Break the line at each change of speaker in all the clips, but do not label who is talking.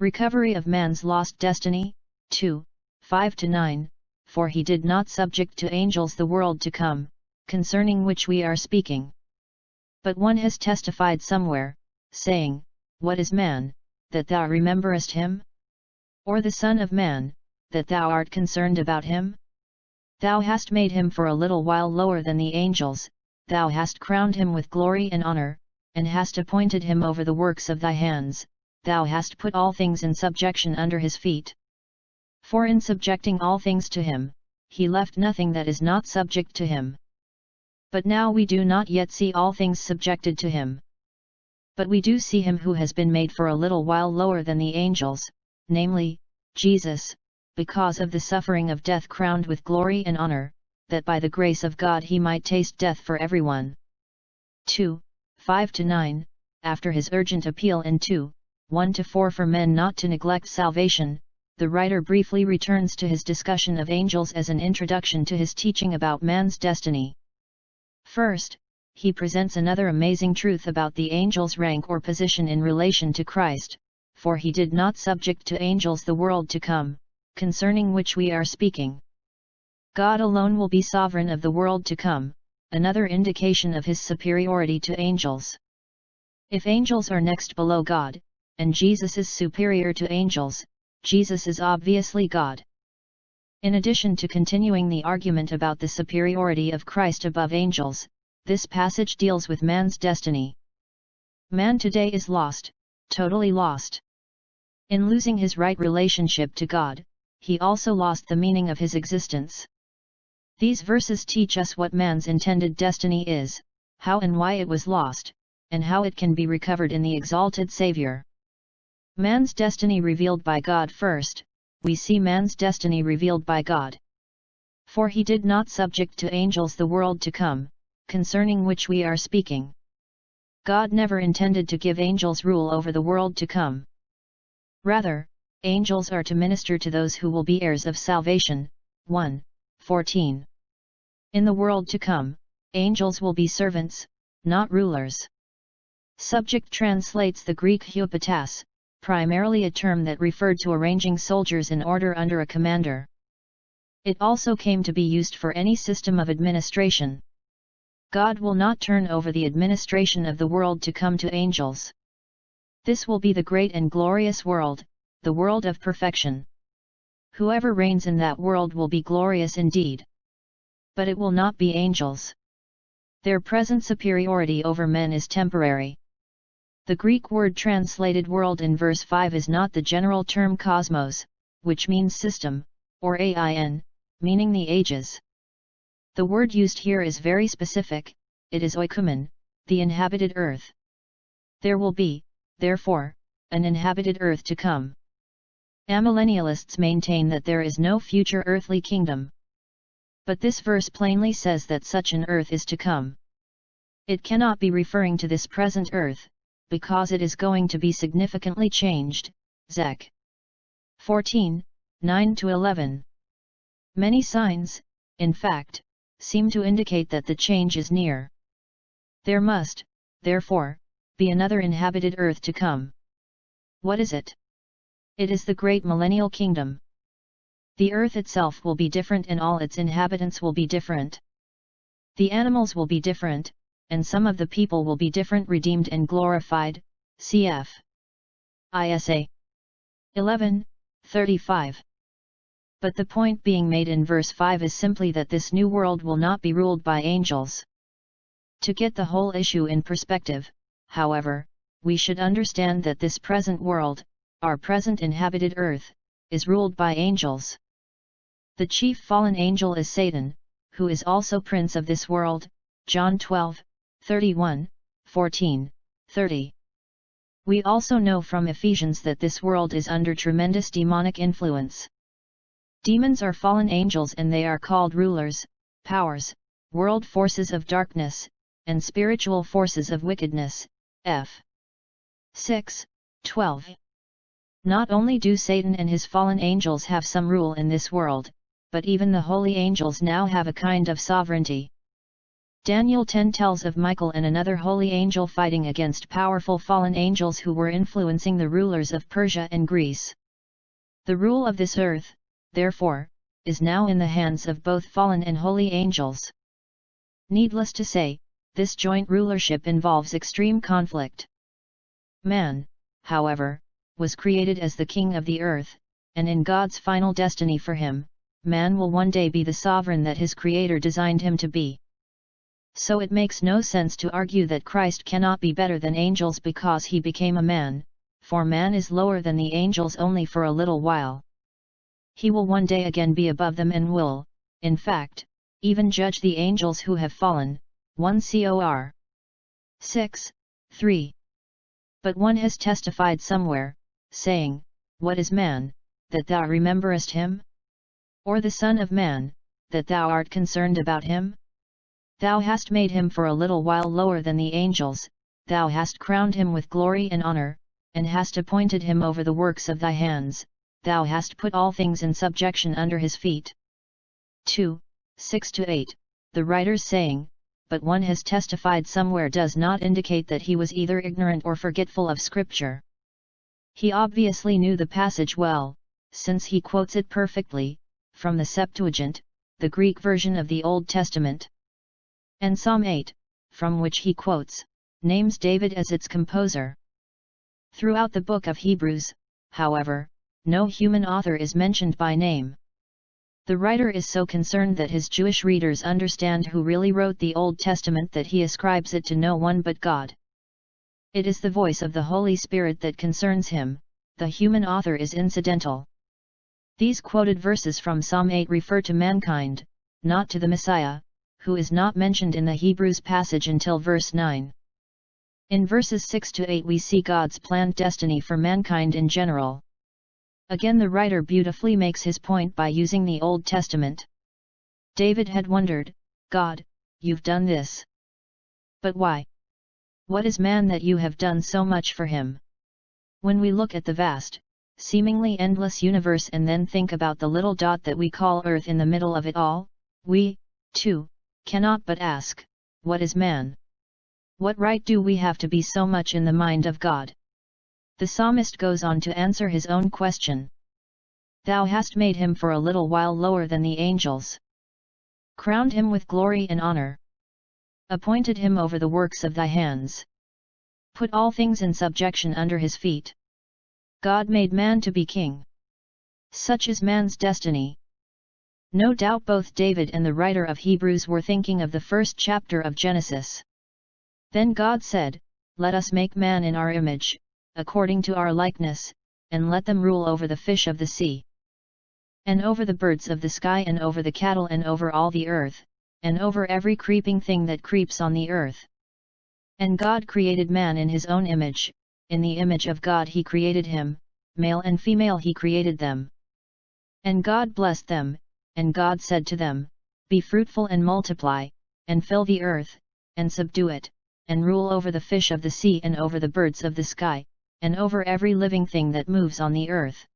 Recovery of man's lost destiny, 2, 5-9, for he did not subject to angels the world to come, concerning which we are speaking. But one has testified somewhere, saying, What is man, that thou rememberest him? Or the Son of Man, that thou art concerned about him? Thou hast made him for a little while lower than the angels, thou hast crowned him with glory and honor, and hast appointed him over the works of thy hands, thou hast put all things in subjection under his feet. For in subjecting all things to him, he left nothing that is not subject to him. But now we do not yet see all things subjected to him. But we do see him who has been made for a little while lower than the angels, namely, Jesus, because of the suffering of death crowned with glory and honor, that by the grace of God he might taste death for everyone. 2, 5-9, after his urgent appeal in 2, 1-4 for men not to neglect salvation, the writer briefly returns to his discussion of angels as an introduction to his teaching about man's destiny. First, he presents another amazing truth about the angel's rank or position in relation to Christ, for he did not subject to angels the world to come, concerning which we are speaking. God alone will be sovereign of the world to come, another indication of his superiority to angels. If angels are next below God, and Jesus is superior to angels, Jesus is obviously God. In addition to continuing the argument about the superiority of Christ above angels, this passage deals with man's destiny. Man today is lost, totally lost. In losing his right relationship to God, he also lost the meaning of his existence. These verses teach us what man's intended destiny is, how and why it was lost, and how it can be recovered in the exalted Savior. Man's destiny revealed by God. First, we see man's destiny revealed by God. For he did not subject to angels the world to come, concerning which we are speaking. God never intended to give angels rule over the world to come. Rather, angels are to minister to those who will be heirs of salvation. 1:14. In the world to come, angels will be servants, not rulers. Subject translates the Greek hupotas, primarily a term that referred to arranging soldiers in order under a commander. It also came to be used for any system of administration. God will not turn over the administration of the world to come to angels. This will be the great and glorious world, the world of perfection. Whoever reigns in that world will be glorious indeed. But it will not be angels. Their present superiority over men is temporary. The Greek word translated world in verse 5 is not the general term cosmos, which means system, or aeon, meaning the ages. The word used here is very specific, it is oikoumon, the inhabited earth. There will be, therefore, an inhabited earth to come. Amillennialists maintain that there is no future earthly kingdom. But this verse plainly says that such an earth is to come. It cannot be referring to this present earth, because it is going to be significantly changed. Zech 14, 9-11. Many signs, in fact, seem to indicate that the change is near. There must, therefore, be another inhabited earth to come. What is it? It is the great millennial kingdom. The earth itself will be different and all its inhabitants will be different. The animals will be different, and some of the people will be different, redeemed and glorified. Cf. Isa 11:35. But the point being made in verse 5 is simply that this new world will not be ruled by angels. To get the whole issue in perspective, however, we should understand that this present world, our present inhabited earth, is ruled by angels. The chief fallen angel is Satan, who is also prince of this world. John 12:31, 14, 30. We also know from Ephesians that this world is under tremendous demonic influence. Demons are fallen angels and they are called rulers, powers, world forces of darkness, and spiritual forces of wickedness. F. 6:12. Not only do Satan and his fallen angels have some rule in this world, but even the holy angels now have a kind of sovereignty. Daniel 10 tells of Michael and another holy angel fighting against powerful fallen angels who were influencing the rulers of Persia and Greece. The rule of this earth, therefore, is now in the hands of both fallen and holy angels. Needless to say, this joint rulership involves extreme conflict. Man, however, was created as the king of the earth, and in God's final destiny for him, man will one day be the sovereign that his Creator designed him to be. So it makes no sense to argue that Christ cannot be better than angels because he became a man, for man is lower than the angels only for a little while. He will one day again be above them and will, in fact, even judge the angels who have fallen. 1 Cor. 6, 3. But one has testified somewhere, saying, What is man, that thou rememberest him? Or the Son of Man, that thou art concerned about him? Thou hast made him for a little while lower than the angels, thou hast crowned him with glory and honor, and hast appointed him over the works of thy hands, thou hast put all things in subjection under his feet. 2, 6-8, the writers saying, but one has testified somewhere does not indicate that he was either ignorant or forgetful of Scripture. He obviously knew the passage well, since he quotes it perfectly, from the Septuagint, the Greek version of the Old Testament. And Psalm 8, from which he quotes, names David as its composer. Throughout the book of Hebrews, however, no human author is mentioned by name. The writer is so concerned that his Jewish readers understand who really wrote the Old Testament that he ascribes it to no one but God. It is the voice of the Holy Spirit that concerns him, the human author is incidental. These quoted verses from Psalm 8 refer to mankind, not to the Messiah, who is not mentioned in the Hebrews passage until verse 9. In verses 6-8 we see God's planned destiny for mankind in general. Again the writer beautifully makes his point by using the Old Testament. David had wondered, God, you've done this. But why? What is man that you have done so much for him? When we look at the vast, seemingly endless universe and then think about the little dot that we call Earth in the middle of it all, we, too, cannot but ask, what is man? What right do we have to be so much in the mind of God? The psalmist goes on to answer his own question. Thou hast made him for a little while lower than the angels. Crowned him with glory and honor. Appointed him over the works of thy hands. Put all things in subjection under his feet. God made man to be king. Such is man's destiny. No doubt both David and the writer of Hebrews were thinking of the first chapter of Genesis. Then God said, Let us make man in our image, according to our likeness, and let them rule over the fish of the sea, and over the birds of the sky, and over the cattle, and over all the earth, and over every creeping thing that creeps on the earth. And God created man in his own image, in the image of God he created him, male and female he created them. And God blessed them, and God said to them, Be fruitful and multiply, and fill the earth, and subdue it, and rule over the fish of the sea, and over the birds of the sky, and over every living thing that moves on the earth.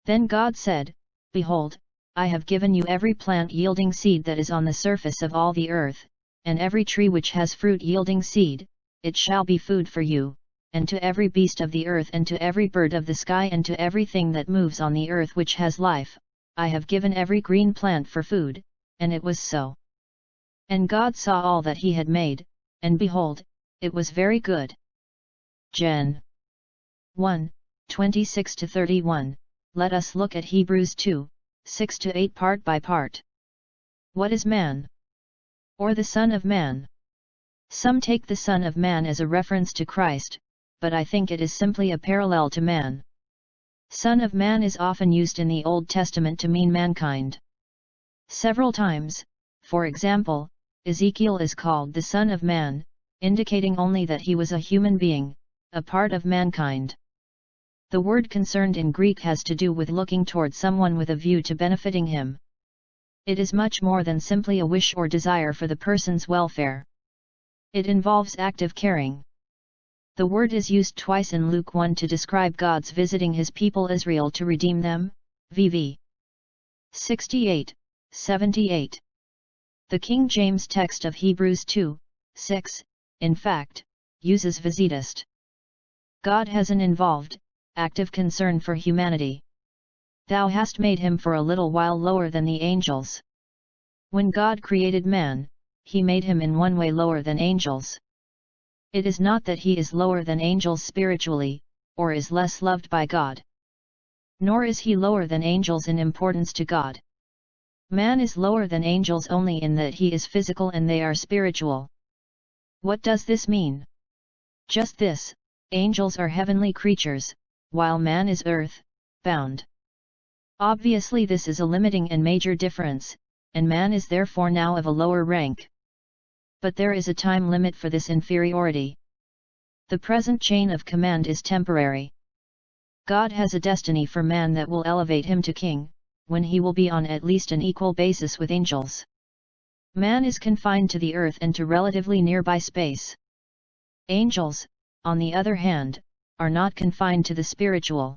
Then God said, Behold, I have given you every plant yielding seed that is on the surface of all the earth, and every tree which has fruit yielding seed, it shall be food for you, and to every beast of the earth, and to every bird of the sky, and to everything that moves on the earth which has life, I have given every green plant for food, and it was so. And God saw all that he had made, and behold, it was very good. Gen. 1, 26-31, let us look at Hebrews 2, 6-8 part by part. What is man? Or the Son of Man? Some take the Son of Man as a reference to Christ, but I think it is simply a parallel to man. Son of Man is often used in the Old Testament to mean mankind. Several times, for example, Ezekiel is called the Son of Man, indicating only that he was a human being, a part of mankind. The word concerned in Greek has to do with looking toward someone with a view to benefiting him. It is much more than simply a wish or desire for the person's welfare. It involves active caring. The word is used twice in Luke 1 to describe God's visiting his people Israel to redeem them, VV 68, 78. The King James text of Hebrews 2:6, in fact, uses visitist. God has an involved, active concern for humanity. Thou hast made him for a little while lower than the angels. When God created man, he made him in one way lower than angels. It is not that he is lower than angels spiritually, or is less loved by God. Nor is he lower than angels in importance to God. Man is lower than angels only in that he is physical and they are spiritual. What does this mean? Just this: angels are heavenly creatures, while man is earth-bound. Obviously this is a limiting and major difference, and man is therefore now of a lower rank. But there is a time limit for this inferiority. The present chain of command is temporary. God has a destiny for man that will elevate him to king, when he will be on at least an equal basis with angels. Man is confined to the earth and to relatively nearby space. Angels, on the other hand, are not confined to the spiritual.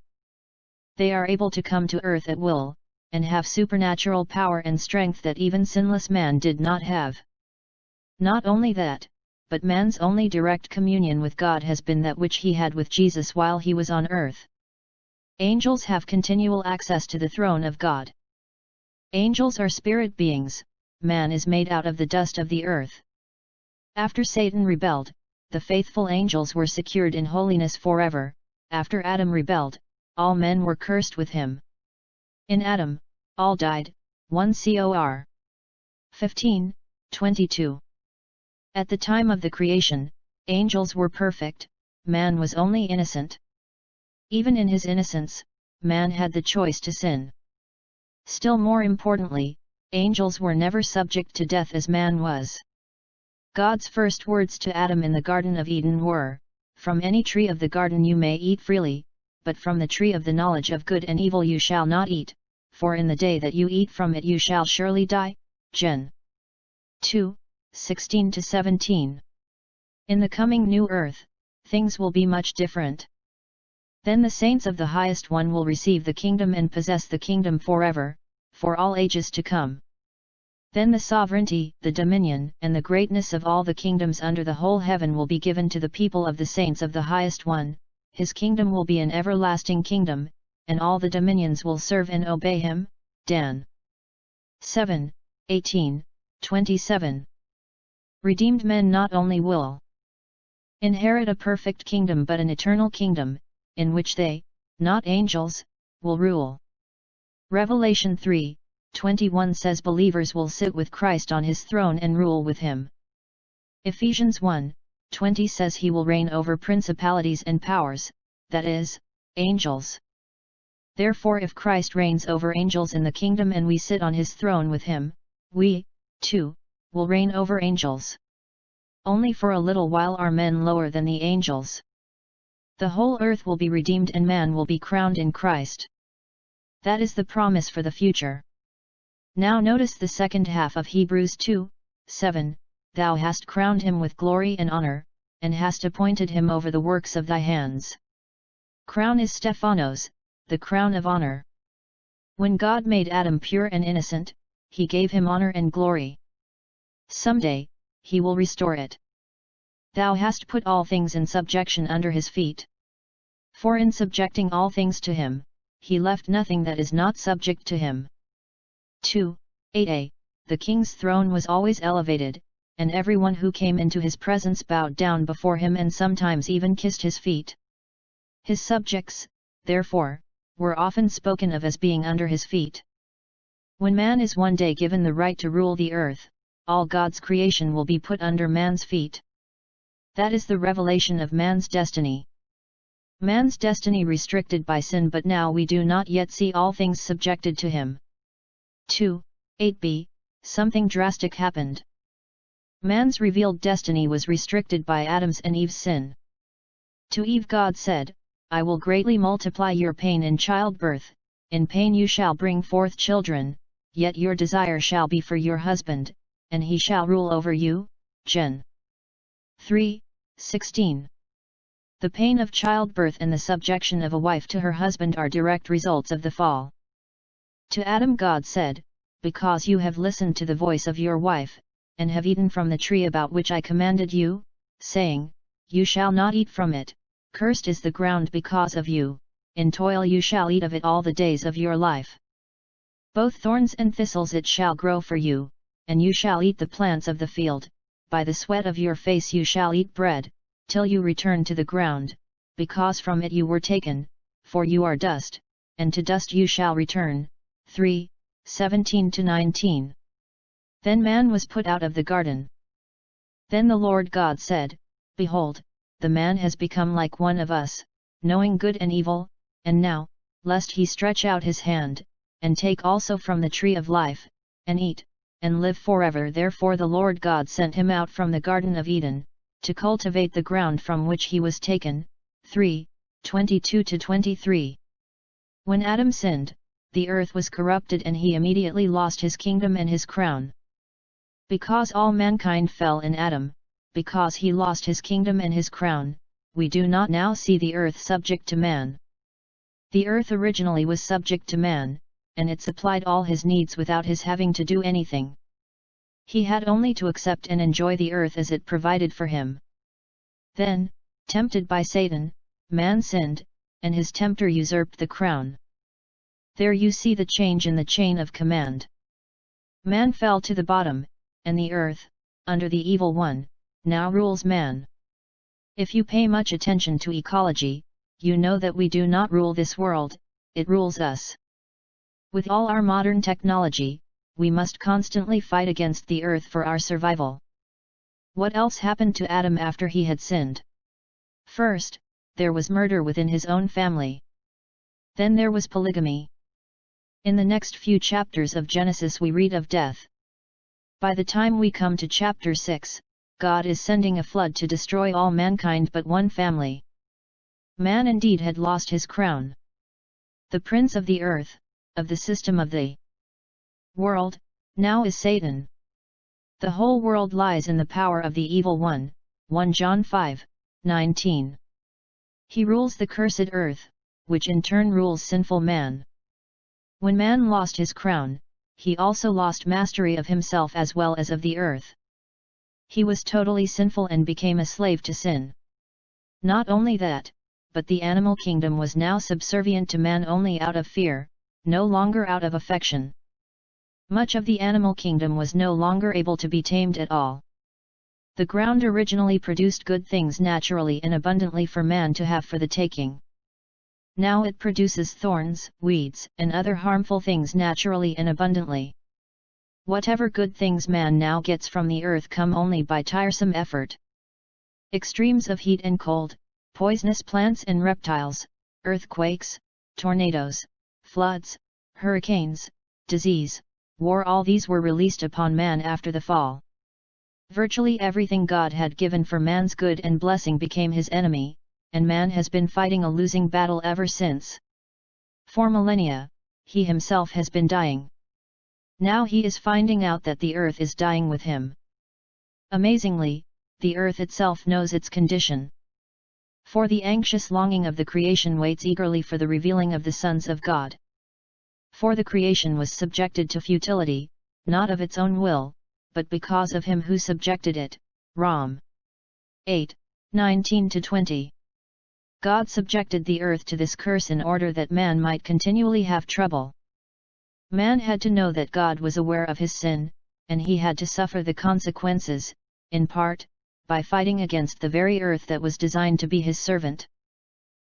They are able to come to earth at will, and have supernatural power and strength that even sinless man did not have. Not only that, but man's only direct communion with God has been that which he had with Jesus while he was on earth. Angels have continual access to the throne of God. Angels are spirit beings, man is made out of the dust of the earth. After Satan rebelled, the faithful angels were secured in holiness forever. After Adam rebelled, all men were cursed with him. In Adam, all died. 1 Cor. 15:22. At the time of the creation, angels were perfect, man was only innocent. Even in his innocence, man had the choice to sin. Still more importantly, angels were never subject to death as man was. God's first words to Adam in the Garden of Eden were, "From any tree of the garden you may eat freely, but from the tree of the knowledge of good and evil you shall not eat, for in the day that you eat from it you shall surely die." Gen. 2:16-17. In the coming new earth, things will be much different. Then the saints of the highest one will receive the kingdom and possess the kingdom forever, for all ages to come. Then the sovereignty, the dominion, and the greatness of all the kingdoms under the whole heaven will be given to the people of the saints of the highest one. His kingdom will be an everlasting kingdom, and all the dominions will serve and obey him. Dan. 7:18-27. Redeemed men not only will inherit a perfect kingdom but an eternal kingdom, in which they, not angels, will rule. Revelation 3:21 says believers will sit with Christ on his throne and rule with him. Ephesians 1:20 says he will reign over principalities and powers, that is, angels. Therefore if Christ reigns over angels in the kingdom and we sit on his throne with him, we, too, will reign over angels. Only for a little while are men lower than the angels. The whole earth will be redeemed and man will be crowned in Christ. That is the promise for the future. Now notice the second half of Hebrews 2:7, "Thou hast crowned him with glory and honor, and hast appointed him over the works of thy hands." Crown is Stephanos, the crown of honor. When God made Adam pure and innocent, he gave him honor and glory. Someday, he will restore it. Thou hast put all things in subjection under his feet. For in subjecting all things to him, he left nothing that is not subject to him. 2:8a. The king's throne was always elevated, and everyone who came into his presence bowed down before him and sometimes even kissed his feet. His subjects, therefore, were often spoken of as being under his feet. When man is one day given the right to rule the earth, all God's creation will be put under man's feet. That is the revelation of man's destiny. Man's destiny restricted by sin, but now we do not yet see all things subjected to him. 2:8b. Something drastic happened. Man's revealed destiny was restricted by Adam's and Eve's sin. To Eve God said, "I will greatly multiply your pain in childbirth, in pain you shall bring forth children, yet your desire shall be for your husband, and he shall rule over you." Gen. 3:16. The pain of childbirth and the subjection of a wife to her husband are direct results of the fall. To Adam God said, because you have listened to the voice of your wife, and have eaten from the tree about which I commanded you, saying, You shall not eat from it, cursed is the ground because of you, in toil you shall eat of it all the days of your life. Both thorns and thistles it shall grow for you, and you shall eat the plants of the field, by the sweat of your face you shall eat bread, till you return to the ground, because from it you were taken, for you are dust, and to dust you shall return. 3:17-19. Then man was put out of the garden. Then the Lord God said, Behold, the man has become like one of us, knowing good and evil, and now, lest he stretch out his hand, and take also from the tree of life, and eat, and live forever. Therefore the Lord God sent him out from the Garden of Eden, to cultivate the ground from which he was taken. 3:22-23. When Adam sinned, the earth was corrupted and he immediately lost his kingdom and his crown. Because all mankind fell in Adam, because he lost his kingdom and his crown, we do not now see the earth subject to man. The earth originally was subject to man, and it supplied all his needs without his having to do anything. He had only to accept and enjoy the earth as it provided for him. Then, tempted by Satan, man sinned, and his tempter usurped the crown. There you see the change in the chain of command. Man fell to the bottom, and the earth, under the evil one, now rules man. If you pay much attention to ecology, you know that we do not rule this world, it rules us. With all our modern technology, we must constantly fight against the earth for our survival. What else happened to Adam after he had sinned? First, there was murder within his own family. Then there was polygamy. In the next few chapters of Genesis we read of death. By the time we come to chapter 6, God is sending a flood to destroy all mankind but one family. Man indeed had lost his crown. The prince of the earth, of the system of the world, now is Satan. The whole world lies in the power of the evil one. 1 John 5:19. He rules the cursed earth, which in turn rules sinful man. When man lost his crown, he also lost mastery of himself as well as of the earth. He was totally sinful and became a slave to sin. Not only that, but the animal kingdom was now subservient to man only out of fear, no longer out of affection. Much of the animal kingdom was no longer able to be tamed at all. The ground originally produced good things naturally and abundantly for man to have for the taking. Now it produces thorns, weeds, and other harmful things naturally and abundantly. Whatever good things man now gets from the earth come only by tiresome effort. Extremes of heat and cold, poisonous plants and reptiles, earthquakes, tornadoes, floods, hurricanes, disease, war, all these were released upon man after the fall. Virtually everything God had given for man's good and blessing became his enemy, and man has been fighting a losing battle ever since. For millennia, he himself has been dying. Now he is finding out that the earth is dying with him. Amazingly, the earth itself knows its condition. For the anxious longing of the creation waits eagerly for the revealing of the sons of God. For the creation was subjected to futility, not of its own will, but because of him who subjected it. Rom. 8:19-20. God subjected the earth to this curse in order that man might continually have trouble. Man had to know that God was aware of his sin, and he had to suffer the consequences, in part, by fighting against the very earth that was designed to be his servant.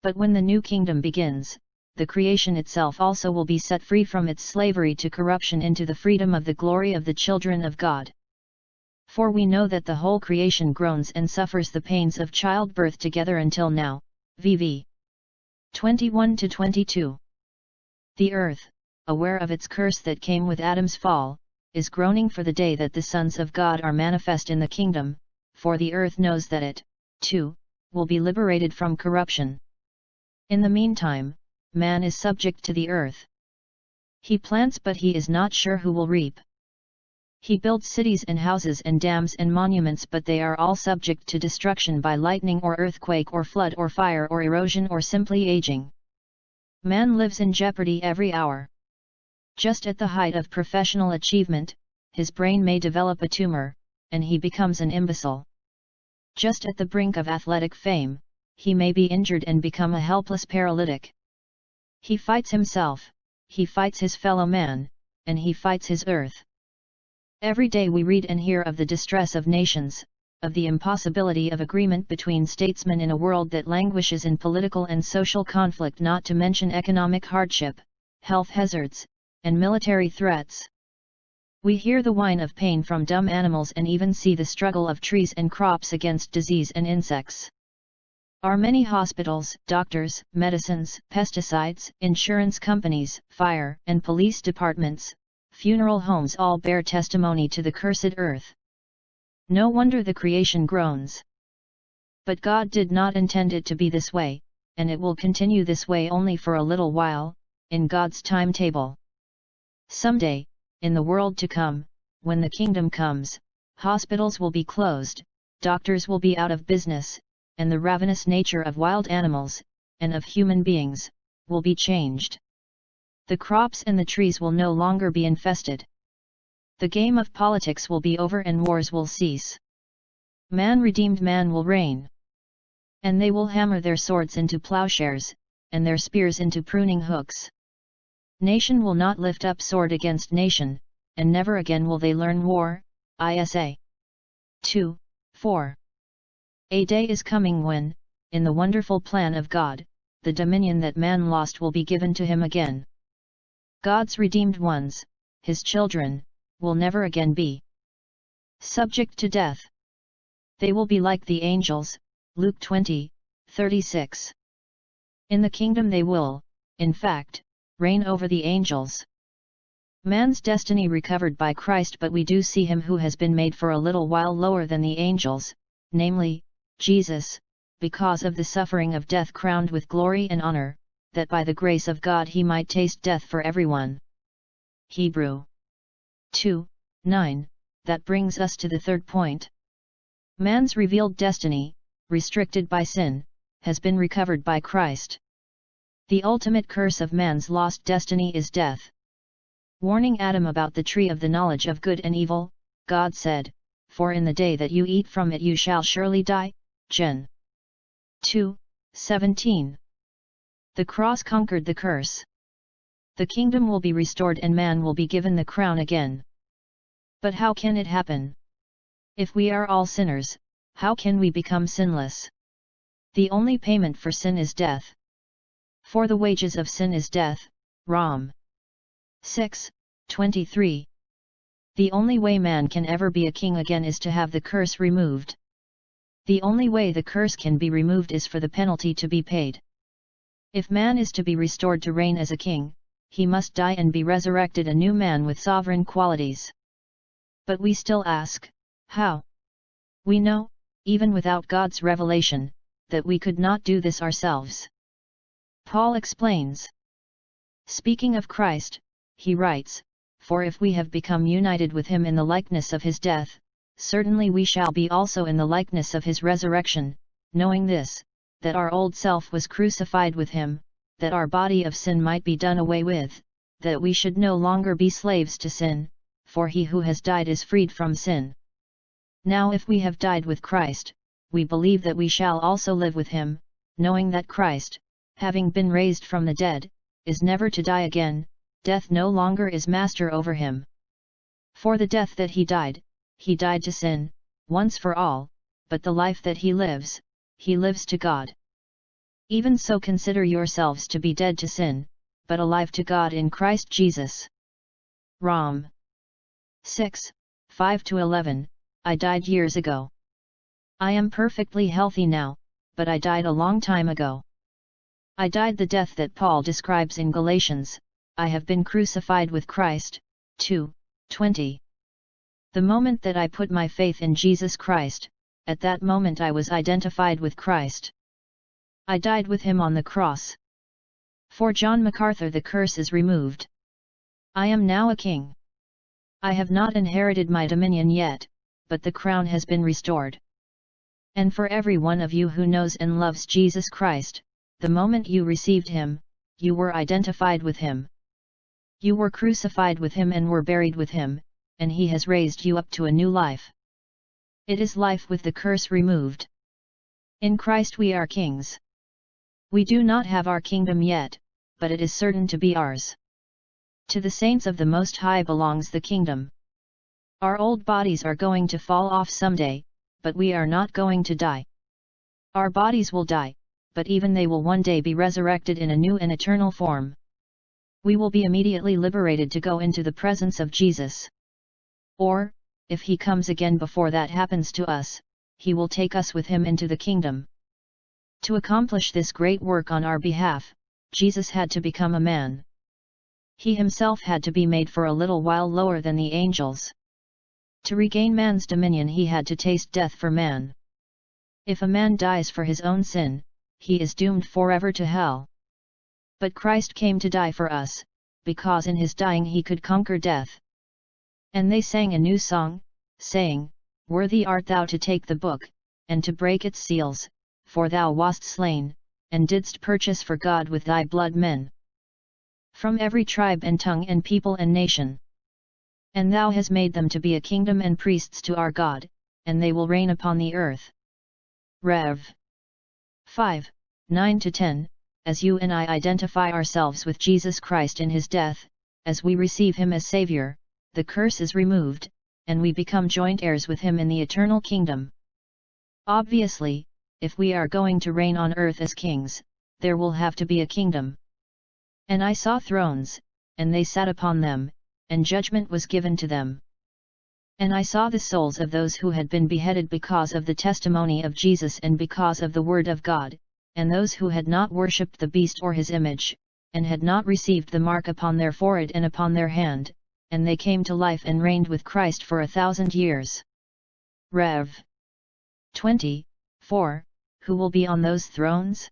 But when the new kingdom begins, the creation itself also will be set free from its slavery to corruption into the freedom of the glory of the children of God. For we know that the whole creation groans and suffers the pains of childbirth together until now. VV 21-22. The earth, aware of its curse that came with Adam's fall, is groaning for the day that the sons of God are manifest in the kingdom, for the earth knows that it, too, will be liberated from corruption. In the meantime, man is subject to the earth. He plants but he is not sure who will reap. He builds cities and houses and dams and monuments but they are all subject to destruction by lightning or earthquake or flood or fire or erosion or simply aging. Man lives in jeopardy every hour. Just at the height of professional achievement, his brain may develop a tumor, and he becomes an imbecile. Just at the brink of athletic fame, he may be injured and become a helpless paralytic. He fights himself, he fights his fellow man, and he fights his earth. Every day we read and hear of the distress of nations, of the impossibility of agreement between statesmen in a world that languishes in political and social conflict, not to mention economic hardship, health hazards, and military threats. We hear the whine of pain from dumb animals and even see the struggle of trees and crops against disease and insects. Our many hospitals, doctors, medicines, pesticides, insurance companies, fire and police departments, funeral homes all bear testimony to the cursed earth. No wonder the creation groans. But God did not intend it to be this way, and it will continue this way only for a little while, in God's timetable. Someday, in the world to come, when the kingdom comes, hospitals will be closed, doctors will be out of business, and the ravenous nature of wild animals, and of human beings, will be changed. The crops and the trees will no longer be infested. The game of politics will be over and wars will cease. Man-redeemed man will reign. And they will hammer their swords into plowshares, and their spears into pruning hooks. Nation will not lift up sword against nation, and never again will they learn war. Isa. 2:4. A day is coming when, in the wonderful plan of God, the dominion that man lost will be given to him again. God's redeemed ones, his children, will never again be subject to death. They will be like the angels, Luke 20:36. In the kingdom they will, in fact, reign over the angels. Man's destiny recovered by Christ, but we do see him who has been made for a little while lower than the angels, namely, Jesus, because of the suffering of death crowned with glory and honor, that by the grace of God he might taste death for everyone. Hebrew 2:9. That brings us to the third point. Man's revealed destiny, restricted by sin, has been recovered by Christ. The ultimate curse of man's lost destiny is death. Warning Adam about the tree of the knowledge of good and evil, God said, "For in the day that you eat from it you shall surely die." Gen. 2:17. The cross conquered the curse. The kingdom will be restored and man will be given the crown again. But how can it happen? If we are all sinners, how can we become sinless? The only payment for sin is death. For the wages of sin is death. Rom. 6:23. The only way man can ever be a king again is to have the curse removed. The only way the curse can be removed is for the penalty to be paid. If man is to be restored to reign as a king, he must die and be resurrected a new man with sovereign qualities. But we still ask, how? We know, even without God's revelation, that we could not do this ourselves. Paul explains. Speaking of Christ, he writes, "For if we have become united with him in the likeness of his death, certainly we shall be also in the likeness of his resurrection, knowing this, that our old self was crucified with him, that our body of sin might be done away with, that we should no longer be slaves to sin, for he who has died is freed from sin. Now if we have died with Christ, we believe that we shall also live with him, knowing that Christ, having been raised from the dead, is never to die again, death no longer is master over him. For the death that he died to sin, once for all, but the life that he lives to God. Even so consider yourselves to be dead to sin, but alive to God in Christ Jesus." Rom. 6:5-11. I died years ago. I am perfectly healthy now, but I died a long time ago. I died the death that Paul describes in Galatians, "I have been crucified with Christ." 2:20. The moment that I put my faith in Jesus Christ, at that moment I was identified with Christ. I died with him on the cross. For John MacArthur, the curse is removed. I am now a king. I have not inherited my dominion yet, but the crown has been restored. And for every one of you who knows and loves Jesus Christ, the moment you received him, you were identified with him. You were crucified with him and were buried with him, and he has raised you up to a new life. It is life with the curse removed. In Christ we are kings. We do not have our kingdom yet, but it is certain to be ours. To the saints of the Most High belongs the kingdom. Our old bodies are going to fall off someday, but we are not going to die. Our bodies will die, but even they will one day be resurrected in a new and eternal form. We will be immediately liberated to go into the presence of Jesus. Or, if he comes again before that happens to us, he will take us with him into the kingdom. To accomplish this great work on our behalf, Jesus had to become a man. He himself had to be made for a little while lower than the angels. To regain man's dominion he had to taste death for man. If a man dies for his own sin, he is doomed forever to hell. But Christ came to die for us, because in his dying he could conquer death. And they sang a new song, saying, Worthy art thou to take the book, and to break its seals, for thou wast slain, and didst purchase for God with thy blood men from every tribe and tongue and people and nation. And thou hast made them to be a kingdom and priests to our God, and they will reign upon the earth. Rev. 5, 9-10. As you and I identify ourselves with Jesus Christ in his death, as we receive him as Savior, the curse is removed, and we become joint heirs with him in the eternal kingdom. Obviously, if we are going to reign on earth as kings, there will have to be a kingdom. And I saw thrones, and they sat upon them, and judgment was given to them. And I saw the souls of those who had been beheaded because of the testimony of Jesus and because of the word of God, and those who had not worshipped the beast or his image, and had not received the mark upon their forehead and upon their hand, and they came to life and reigned with Christ for 1,000 years. Rev. 24. Who will be on those thrones?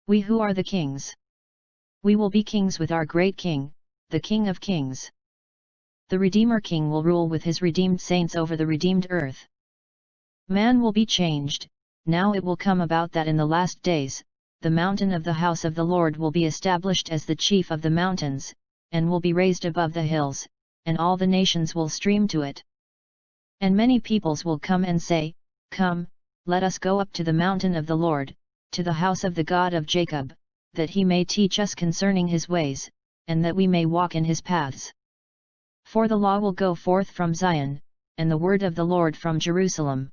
We who are the kings. We will be kings with our great King, the King of Kings. The Redeemer King will rule with his redeemed saints over the redeemed earth. Man will be changed. Now it will come about that in the last days, the mountain of the house of the Lord will be established as the chief of the mountains, and will be raised above the hills, and all the nations will stream to it. And many peoples will come and say, Come, let us go up to the mountain of the Lord, to the house of the God of Jacob, that he may teach us concerning his ways, and that we may walk in his paths. For the law will go forth from Zion, and the word of the Lord from Jerusalem.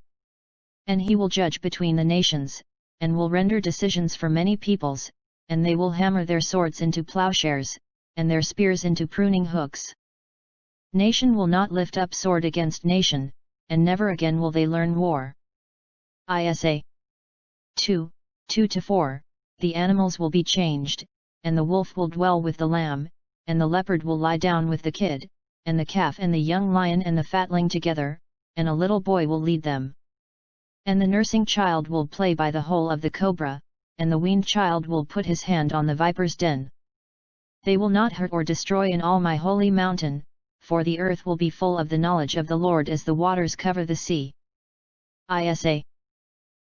And he will judge between the nations, and will render decisions for many peoples, and they will hammer their swords into plowshares, and their spears into pruning hooks. Nation will not lift up sword against nation, and never again will they learn war. Isa. 2, 2-4. The animals will be changed, and the wolf will dwell with the lamb, and the leopard will lie down with the kid, and the calf and the young lion and the fatling together, and a little boy will lead them. And the nursing child will play by the hole of the cobra, and the weaned child will put his hand on the viper's den. They will not hurt or destroy in all my holy mountain, for the earth will be full of the knowledge of the Lord as the waters cover the sea. Isa.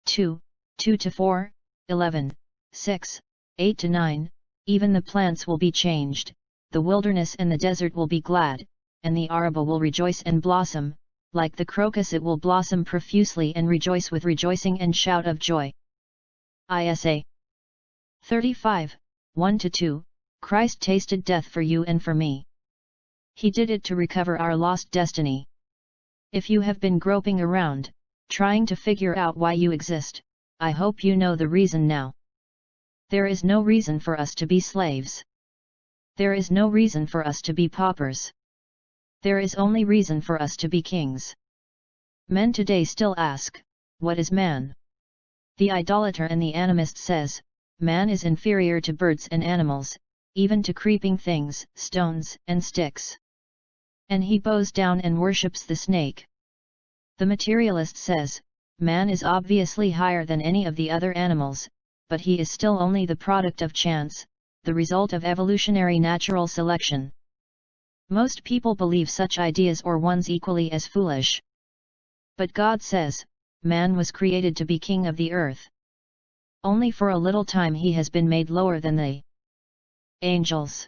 2, 2-4, 11, 6, 8-9. Even the plants will be changed, the wilderness and the desert will be glad, and the Araba will rejoice and blossom. Like the crocus it will blossom profusely and rejoice with rejoicing and shout of joy. Isa. 35, 1-2. Christ tasted death for you and for me. He did it to recover our lost destiny. If you have been groping around, trying to figure out why you exist, I hope you know the reason now. There is no reason for us to be slaves. There is no reason for us to be paupers. There is only reason for us to be kings. Men today still ask, what is man? The idolater and the animist says, man is inferior to birds and animals, even to creeping things, stones and sticks. And he bows down and worships the snake. The materialist says, man is obviously higher than any of the other animals, but he is still only the product of chance, the result of evolutionary natural selection. Most people believe such ideas or ones equally as foolish. But God says, man was created to be king of the earth. Only for a little time he has been made lower than the angels.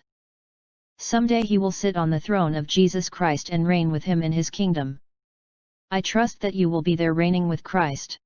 Someday he will sit on the throne of Jesus Christ and reign with him in his kingdom. I trust that you will be there reigning with Christ.